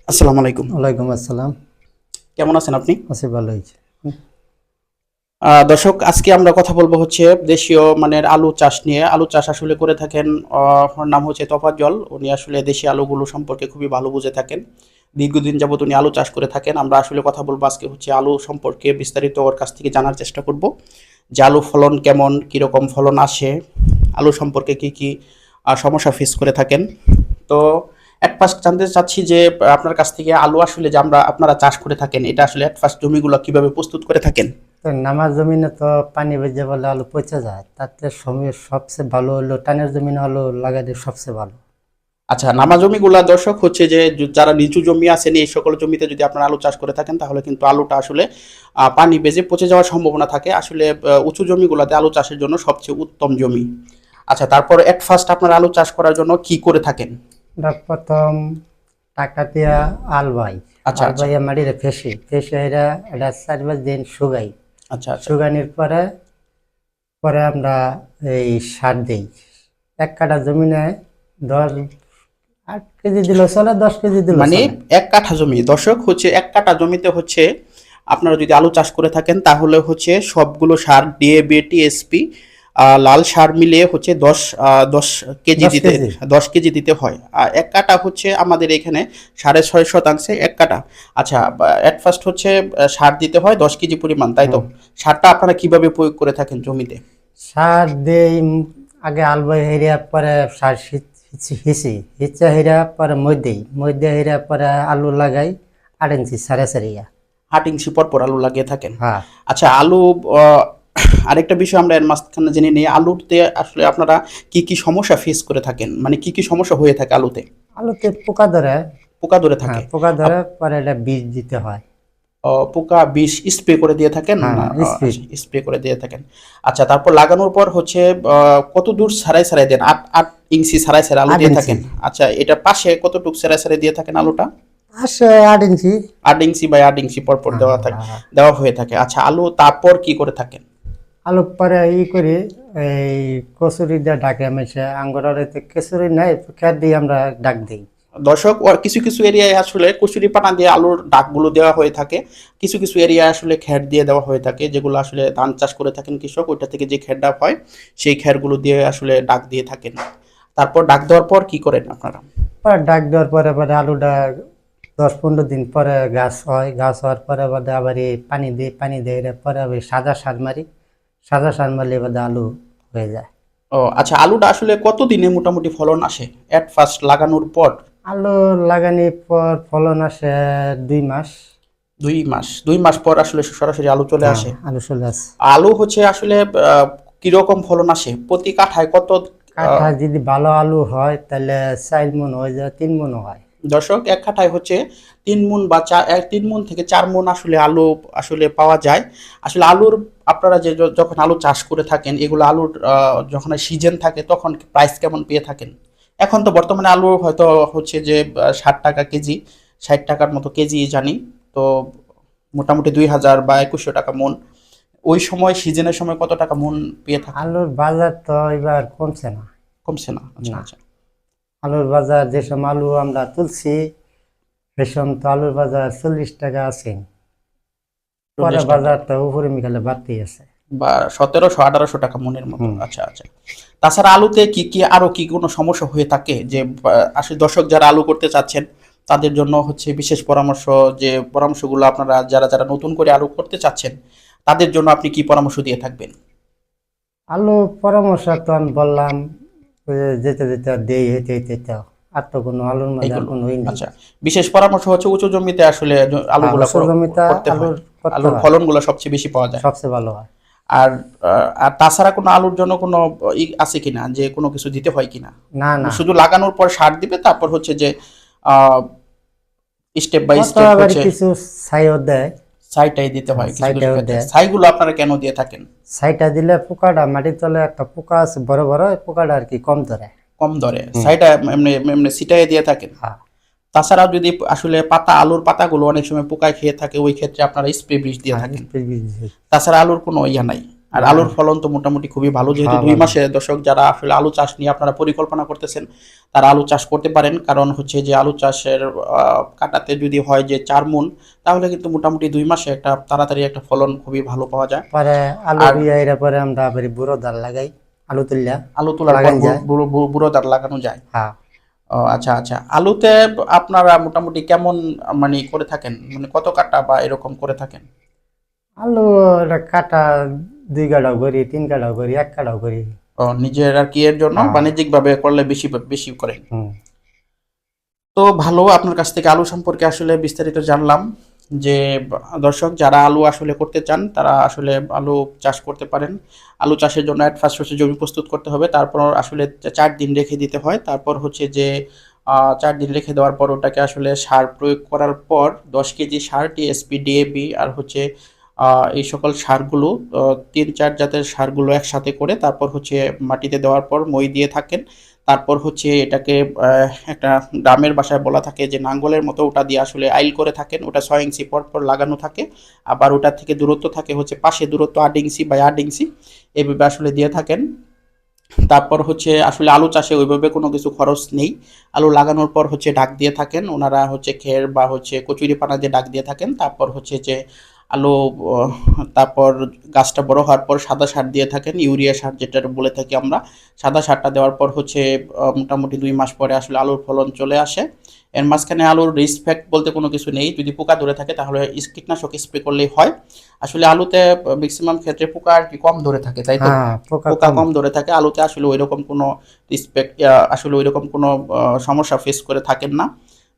আসসালামু আলাইকুম। ওয়ালাইকুম আসসালাম। কেমন আছেন আপনি? আছি, ভালো হয়েছে। দর্শক, আজকে আমরা কথা বলবো হচ্ছে দেশীয় মানের আলু চাষ নিয়ে। আলু চাষ আসলে করে থাকেন, ওর নাম হচ্ছে তোফাজ্জল। উনি আসলে দেশি আলুগুলো সম্পর্কে খুবই ভালো বুঝে থাকেন। দীর্ঘদিন যাবত উনি আলু চাষ করে থাকেন। আমরা আসলে কথা বলবো আজকে হচ্ছে আলু সম্পর্কে বিস্তারিত ওর কাছ থেকে জানার চেষ্টা করব যে আলু ফলন কেমন, কীরকম ফলন আসে, আলু সম্পর্কে কি কি সমস্যা ফেস করে থাকেন। তো এট ফার্স্ট জানতে চাচ্ছি যে আপনার কাছ থেকে আলু আসলে যে আপনারা চাষ করে থাকেন, এটা আসলে এট ফার্স্ট জমিগুলো কিভাবে প্রস্তুত করে থাকেন? তো নামাজ জমিনে তো পানি বেজে বলে আলু পচে যায়, তাতে সময় সবচেয়ে ভালো হলো টানের জমিনে আলু লাগালে সবচেয়ে ভালো। আচ্ছা, নামা জমিগুলা দর্শক হচ্ছে যে যারা নিচু জমি আছেন, এই সকল জমিতে যদি আপনারা আলু চাষ করে থাকেন তাহলে কিন্তু আলুটা আসলে পানি বেজে পচে যাওয়ার সম্ভাবনা থাকে। আসলে উঁচু জমিগুলোতে আলু চাষের জন্য সবচেয়ে উত্তম জমি। আচ্ছা, তারপর এট ফার্স্ট আপনারা আলু চাষ করার জন্য কি করে থাকেন? আমরা প্রথম টাকা দিয়া আল বাই, আচ্ছা আল আচ্ছা বাইয়া মাটিতে ফেসি ফেসে এটা 4-5 দিন শুকাই। আচ্ছা আচ্ছা শুকানির পরে পরে আমরা এই সার দিই। 1 কাঠা জমিনে 8 কেজি দিল চলে, 10 কেজি দিল মানে চলে। 1 কাঠা জমি, দর্শক হচ্ছে 1 কাঠা জমিতে হচ্ছে আপনারা যদি আলু চাষ করে থাকেন তাহলে হচ্ছে সবগুলো সার ডিএবি টিএসপি লাল সার মিলিয়ে হচ্ছে 10 কেজি 10 দিতে, কেজি 10 কেজি দিতে হয়। আর 1 কাঠা হচ্ছে আমাদের এখানে 6.5 শতাংশে 1 কাঠা। আচ্ছা, এট ফার্স্ট হচ্ছে সার দিতে হয় 10 কেজি পরিমাণ, তাই তো? হুম। সারটা আপনারা কিভাবে প্রয়োগ করে থাকেন জমিতে? সার দেই আগে আলবাই হেরিয়া পরে সার হিচি হিচা হেরিয়া পরে মধ্যে হেরিয়া পরে আলু লাগাই 8 ইঞ্চি সাড়ে সারিয়া। 8 ইঞ্চি পর পর আলু লাগিয়ে থাকেন। হ্যাঁ, আচ্ছা, আলু আহ, আরেকটা বিষয় আমরা এর মাঝখানে জেনে নিই, আলুতে আসলে আপনারা কি কি সমস্যা ফেস করে থাকেন, মানে কি কি সমস্যা হয়ে থাকে আলুতে? আলুতে পোকা ধরে। পোকা ধরে হ্যাঁ, থাকে? পোকা ধরে আপ- পরে এটা বীজ দিতে হয়। পোকা বিষ স্প্রে করে দিয়ে থাকেন হ্যাঁ, না? স্পিড। স্প্রে করে দিয়ে থাকেন। আচ্ছা, তারপর লাগানোর পর হচ্ছে কত দূর সারাই সারাই দেন? 8 ইঞ্চি সারাই সারাই আলু আট দিয়ে ইঞ্চি থাকেন? আচ্ছা, এটা পাশে কতটুকু সারাই সারাই দিয়ে থাকেন আলুটা? আসে 8 ইঞ্চি। 8 ইঞ্চি বাই 8 ইঞ্চি পর পর হ্যাঁ, দেওয়া হ্যাঁ, থাকে, হ্যাঁ। দেওয়া হয়ে থাকে। আচ্ছা, আলু তারপর কি করে থাকেন? আলু পরে করি এই কচুরি দিয়ে ডাকে মেশে আঙ্গুরের কেচুরি নাই, খের দিয়ে আমরা ডাক দিই। দর্শক, ওর কিছু কিছু এরিয়ায় আসলে কচুরি পানা দিয়ে আলুর ডাকগুলো দেওয়া হয়ে থাকে। কিছু কিছু এরিয়ায় আসলে খ্যার দিয়ে দেওয়া হয়ে থাকে, যেগুলো আসলে ধান চাষ করে থাকেন কৃষক, ওইটা থেকে যে খ্যার ডাক হয় সেই খ্যারগুলো দিয়ে আসলে ডাক দিয়ে থাকেন। তারপর ডাক দেওয়ার পর কি করেন আপনারা? পরে ডাক দেওয়ার পরে পরে আলুটা 10-15 দিন পরে গাছ হয়, গাছ হওয়ার পরে বাদে আবার এই পানি দিয়ে এর পরে আবার সাদা সার মারি। সাদা সার মারলে বাদে আলু হয়ে যায়। ও আচ্ছা, আলুটা আসলে কত দিনে মোটামুটি ফলন আসে এট ফার্স্ট লাগানোর পর? আলু লাগানোর পর ফলন আসে 2 মাস। 2 মাস, 2 মাস পর আসলে সরাসরি আলু চলে হ্যাঁ, আসে। আলু চলে আসে। আলু হচ্ছে আসলে কিরকম ফলন আসে প্রতি কাঠায় কত? কাঠা যদি ভালো আলু হয় তাহলে 4 মণ হয়ে যায়, 3 মণও হয়। দর্শক, 1 কাঠায় হচ্ছে 3 মণ বা 3 মণ থেকে 4 মণ আসলে আলু আসলে পাওয়া যায়। আসলে আলুর আপনারা যে যখন আলু চাষ করে থাকেন, এগুলো আলুর যখন সিজন থাকে তখন প্রাইস কেমন পেয়ে থাকেন? এখন তো বর্তমানে আলু হয়তো হচ্ছে যে 60 টাকা কেজি, 60 টাকার মতো কেজি জানি। তো মোটামুটি 2000 বা 2100 টাকা মন। ওই সময় সিজনের সময় কত টাকা মন পেয়ে থাকেন? আলুর বাজার তো এবার কমছে না। কমছে না? আচ্ছা না, আচ্ছা। আলুর বাজার যেসব আলু আমরা তুলছি সেসব তো আলুর বাজার 40 টাকা আছে। পরে 40 টাকা বাজার তো উপরে মিখালে বাড়তেই আছে। বা 1700-1800 টাকা মনের মতো? হুম। আচ্ছা আচ্ছা। তাছাড়া আলুতে কি কি আরো কি কোনো সমস্যা হয়ে থাকে যে আসলে দর্শক যারা আলু করতে চাচ্ছেন তাদের জন্য হচ্ছে বিশেষ পরামর্শ, যে পরামর্শগুলো আপনারা যারা যারা নতুন করে আলু করতে চাচ্ছেন তাদের জন্য আপনি কি পরামর্শ দিয়ে থাকবেন? আলু পরামর্শ তো আমি বললাম, ওই যে যেতে যেতে দেই হইতে হইতে তো আর তো কোনো আলুর মধ্যে আর এইগুলো, কোনো নেই। আচ্ছা। বিশেষ পরামর্শ হচ্ছে উঁচু জমিতে আসলে হ্যাঁ, আলুগুলা ওষুধ জমিতে করতে হয়, আলুর করতে আলুর হয়, ফলনগুলো সবচেয়ে বেশি পাওয়া যায়। সবচেয়ে ভালো হয়। আর আর তাছাড়া কোনো আলুর জন্য কোনো আছে কিনা, যে কোনো কিছু দিতে হয় কিনা? না, না, শুধু লাগানোর পর সার দিবে, তারপর হচ্ছে যে স্টেপ বাই কত স্টেপ আবার হচ্ছে কিছু ছাইও দেয়। ছাইটাই দিতে হ্যাঁ, হয় কিছু কিছু ছাইটাও ক্ষেত্রে। দেয়। ছাইগুলো আপনারা কেন দিয়ে থাকেন? ছাইটা দিলে পোকাটা মাটির তলে একটা পোকা আছে বড় বড়, ওই পোকাটা আর কি কম ধরে। কম দরে হুম। ছাইটা এমনি এমনি ছিটাই দিয়ে থাকেন? হ্যাঁ, তাছাড়াও যদি আসলে আলুর পাতাগুলো অনেক সময় পোকায় খেয়ে থাকে, ওই ক্ষেত্রে আপনারা স্প্রে বিষ দিয়ে হ্যাঁ, থাকেন? স্প্রে বীজ দিই। তাছাড়া আলুর কোনো ইয়া নাই, আর আলুর ফলন তো মোটামুটি খুবই ভালো, যেহেতু হ্যাঁ 2 ভালো। মাসে দর্শক যারা আসলে আলু চাষ নিয়ে আপনারা পরিকল্পনা করতেছেন তারা আলু চাষ করতে পারেন। কারণ হচ্ছে যে আলু চাষের কাটাতে যদি হয় যে 4 মণ, তাহলে কিন্তু মোটামুটি 2 মাসে একটা তাড়াতাড়ি একটা ফলন খুবই ভালো পাওয়া যায়। পরে আলু আর রুইয়া এর পরে আমরা আবার বুড়ো ধান লাগাই, আলু তুললা আলু তোলার পর লাগান যায়। বুড়োদার লাগানো যায়। হ্যাঁ, ও আচ্ছা আচ্ছা, আলুতে আপনারা মোটামুটি কেমন মানে করে থাকেন, মানে কত কাটা বা এরকম করে থাকেন? আলু এটা কাটা 2 কাঠাও করি, 3 কাঠাও করি, 1 কাঠাও করি। ও নিজের আর কি এর জন্য হ্যাঁ। বাণিজ্যিক ভাবে করলে বেশি বেশি করেন। হুম। তো ভালো, আপনার কাছ থেকে আলু সম্পর্কে আসলে বিস্তারিত জানলাম। যে দর্শক যারা আলু আসলে করতে চান তারা আসলে আলু চাষ করতে পারেন। আলু চাষের জন্য এট ফার্স্ট হচ্ছে জমি প্রস্তুত করতে হবে, তারপর আসলে 4 দিন রেখে দিতে হয়। তারপর হচ্ছে যে 4 দিন রেখে দেওয়ার পর ওটাকে আসলে সার প্রয়োগ করার পর 10 কেজি সার, টিএসপি, ডিএবি আর হচ্ছে এই সকল সারগুলো 3-4 জাতের সারগুলো একসাথে করে তারপর হচ্ছে মাটিতে দেওয়ার পর মই দিয়ে থাকেন। তারপর হচ্ছে এটাকে একটা গ্রামের ভাষায় বলা থাকে যে নাঙ্গলের মতো ওটা দিয়ে আসলে আইল করে থাকেন, ওটা 6 ইঞ্চি পর পর লাগানো থাকে। আবার ওটা থেকে দূরত্ব থাকে হচ্ছে পাশে দূরত্ব 8 ইঞ্চি বা 8 ইঞ্চি, এভাবে আসলে দিয়ে থাকেন। তারপর হচ্ছে আসলে আলু চাষে ওইভাবে কোনো কিছু খরচ নেই। আলু লাগানোর পর হচ্ছে ডাক দিয়ে থাকেন ওনারা, হচ্ছে খের বা হচ্ছে কচুরি পানা দিয়ে ডাক দিয়ে থাকেন। তারপর হচ্ছে যে আলু আহ, তারপর গাছটা বড় হওয়ার পর সাদা সার দিয়ে থাকেন, ইউরিয়া সার যেটা বলে থাকি আমরা। সাদা সারটা দেওয়ার পর হচ্ছে মোটামুটি 2 মাস পরে আসলে আলুর ফলন চলে আসে। এর মাঝখানে আলুর রিস্ক বলতে কোনো কিছু নেই, যদি পোকা ধরে থাকে তাহলে কীটনাশক স্প্রে করলেই হয়। আসলে আলুতে ম্যাক্সিমাম ক্ষেত্রে পোকা আর কি কম ধরে থাকে, তাই তো? হ্যাঁ, পোকা পোকা কম। কম ধরে থাকে আলুতে, আসলে ওইরকম কোনো আসলে ওইরকম কোনো সমস্যা ফেস করে থাকেন না।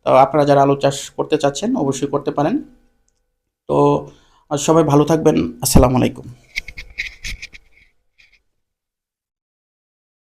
তো আপনারা যারা আলু চাষ করতে চাচ্ছেন অবশ্যই করতে পারেন। তো সবাই ভালো থাকবেন। আসসালামু আলাইকুম।